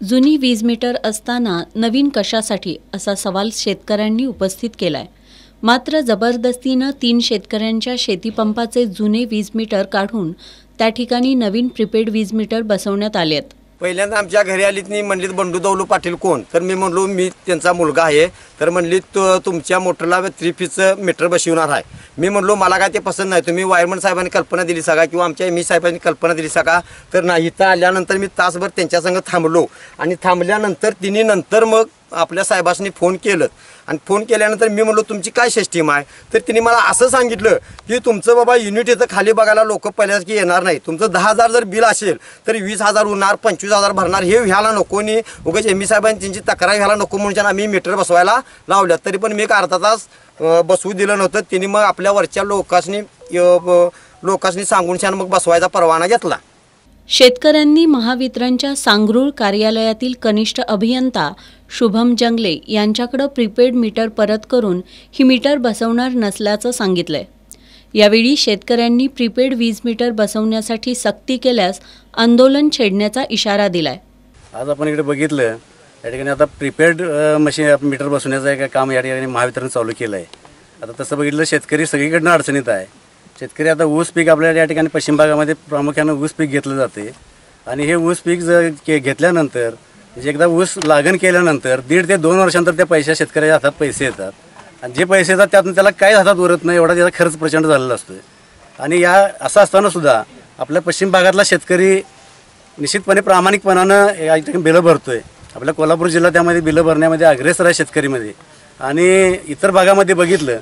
जुनी वीज मीटर असताना नवीन कशासाठी असा सवाल शेतकऱ्यांनी उपस्थित केलाय। मात्र जबरदस्तीनं 3 शेतकऱ्यांच्या शेतीपंपाचे जुने वीज मीटर काढून त्या ठिकाणी नवीन प्रीपेड वीज मीटर बसवण्यात आलेत। पहिल्यांदा आमच्या घरी आलीत नाही, म्हणलीत बंडू दौलू पाटील कोण, तर मी म्हणलो मी त्यांचा मुलगा आहे। तर म्हणली तुमच्या मोटरला 3 फीचं मीटर बसवणार आहे। मी म्हणलो मला काय ते पसंत नाही, तुम्ही वायरमन साहेबांनी कल्पना दिली सका किंवा आमच्या एम ई साहेबांनी कल्पना दिली सका। तर नाही, इथं आल्यानंतर मी तासभर त्यांच्या संग थांबलो आणि थांबल्यानंतर तिने नंतर मग आपल्या साहेबांनी फोन केलं आणि फोन केल्यानंतर मी म्हणलो तुमची काय सिस्टीम आहे, तर तिने मला असं सांगितलं की तुमचं बाबा युनिट इथं खाली बघायला लोक पहिल्यासारखी येणार नाही, तुमचं 10,000 जर बिल असेल तर 20,000 होणार, 25,000 भरणार, हे व्हायला नको नी उगाच एम ई साहेबांनी त्यांची तक्रार व्हायला नको म्हणून आम्ही मीटर बसवायला लावल्यात। तरी पण मी एक अर्धा तास बसवू दिलं नव्हतं। तिने मग आपल्या वरच्या लोकांनी सांगून मग बसवायचा परवाना घेतला। शेतकऱ्यांनी महावितरणच्या सांगरूळ कार्यालयातील कनिष्ठ अभियंता शुभम जंगले यांच्याकडे प्रीपेड मीटर परत करून ही मीटर बसवणार नसल्याचं सांगितलंय। यावेळी शेतकऱ्यांनी प्रीपेड वीज मीटर बसवण्यासाठी सक्ती केल्यास आंदोलन छेडण्याचा इशारा दिलाय। आज आपण इकडे बघितलं या ठिकाणी आता प्रीपेड मशीन मीटर बसवण्याचं एक काम या ठिकाणी महावितरण चालू केलं आहे। आता तसं बघितलं शेतकरी सगळीकडनं अडचणीत आहे। शेतकरी आता ऊस पीक आपल्याला या ठिकाणी पश्चिम भागामध्ये प्रामुख्याने ऊस पीक घेतलं जाते आणि हे ऊस पीक जर घेतल्यानंतर म्हणजे एकदा ऊस लागण केल्यानंतर 1.5 ते 2 वर्षांतर त्या पैशा शेतकऱ्याच्या हातात पैसे येतात आणि जे पैसे येतात त्यातून त्याला काही हातात उरत नाही, एवढा त्याचा खर्च प्रचंड झालेला असतो। आणि या असं असताना सुद्धा आपल्या पश्चिम भागातला शेतकरी निश्चितपणे प्रामाणिकपणानं या ठिकाणी बिलं भरतोय। आपल्या कोल्हापूर जिल्हा त्यामध्ये बिलं भरण्यामध्ये अग्रेसर आहे शेतकरीमध्ये। आणि इतर भागामध्ये बघितलं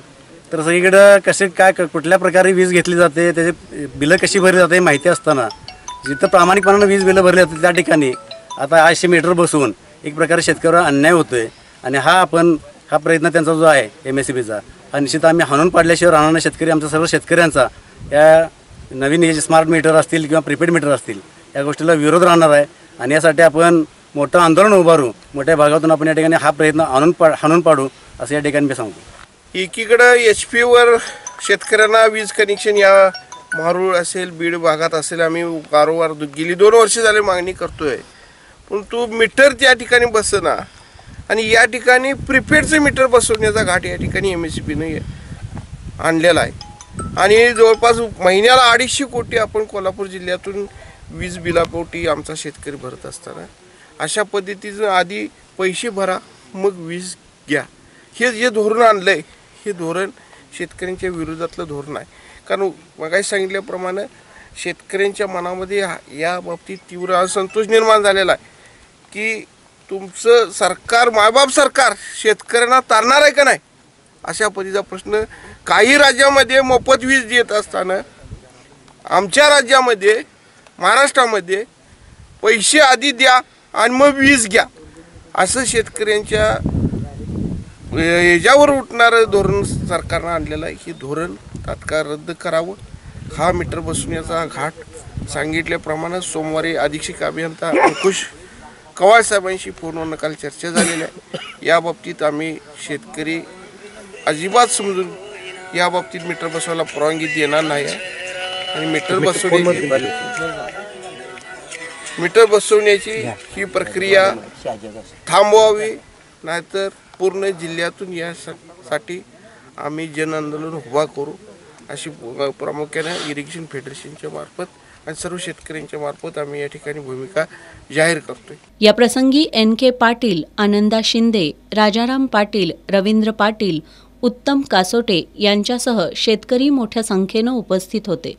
तर सगळीकडं कसे काय कुठल्या प्रकारे वीज घेतली जाते, त्याचे बिलं कशी भरली जाते माहिती असताना जिथं प्रामाणिकपणानं वीज बिलं भरली जाते त्या ठिकाणी आता 800 मीटर बसवून एक प्रकारे शेतकऱ्यावर अन्याय होतोय। आणि हा प्रयत्न त्यांचा जो आहे MSEBचा हा निश्चित आम्ही हाणून पाडल्याशिवाय राहणार नाही। शेतकरी आमच्या सर्व शेतकऱ्यांचा या नवीन हे स्मार्ट मीटर असतील किंवा प्रीपेड मीटर असतील या गोष्टीला विरोध राहणार आहे आणि यासाठी आपण मोठं आंदोलन उभारू। मोठ्या भागातून आपण या ठिकाणी हा प्रयत्न हाणून पाडू असं या ठिकाणी मी सांगतो। एकीकडं HP वर शेतकऱ्यांना वीज कनेक्शन या मारूळ असेल बीड भागात असेल आम्ही वारंवार गेली 2 वर्ष झाले मागणी करतोय, पण तो मीटर त्या ठिकाणी बसना आणि या ठिकाणी प्रीपेडचं मीटर बसवण्याचा घाट या ठिकाणी MSEBने आणलेला आहे। आणि जवळपास महिन्याला 250 कोटी आपण कोल्हापूर जिल्ह्यातून वीज बिलापोटी आमचा शेतकरी भरत असताना अशा पद्धतीचं आधी पैसे भरा मग वीज घ्या हे जे धोरण आणलंय हे धोरण शेतकऱ्यांच्या विरोधातलं धोरण आहे। कारण मगाशी सांगितल्याप्रमाणे शेतकऱ्यांच्या मनामध्ये या बाबतीत तीव्र असंतोष निर्माण झालेला आहे की तुमचं सरकार मायबाप सरकार शेतकऱ्यांना तारणार आहे का नाही अशा पद्धतीचा प्रश्न। काही राज्यामध्ये मोफत वीज देत असताना आमच्या राज्यामध्ये महाराष्ट्रामध्ये पैसे आधी द्या आणि मग वीज घ्या असं शेतकऱ्यांच्या याच्यावर उठणारं धोरण सरकारनं आणलेलं आहे। हे धोरण तात्काळ रद्द करावं। हा मीटर बसवण्याचा घाट सांगितल्याप्रमाणे सोमवारी अधीक्षक अभियंता अंकुश कवाळ साहेबांशी फोनवर काल चर्चा झालेली आहे। या बाबतीत आम्ही शेतकरी अजिबात समजून या बाबतीत मीटर बसवायला परवानगी देणार नाही आहे आणि मीटर बसवण्याची ही प्रक्रिया थांबवावी, नाहीतर पूर्ण जिल्ह्यातून यासाठी आम्ही जन आंदोलन उभा करू अशी प्रामुख्याने इरिगेशन फेडरेशनच्या मार्फत आणि सर्व शेतकऱ्यांच्या मार्फत आम्ही या ठिकाणी भूमिका जाहीर करतोय। या प्रसंगी NK पाटील, आनंदा शिंदे, राजाराम पाटील, रवींद्र पाटील, उत्तम कासोटे यांच्यासह शेतकरी मोठ्या संख्येनं उपस्थित होते।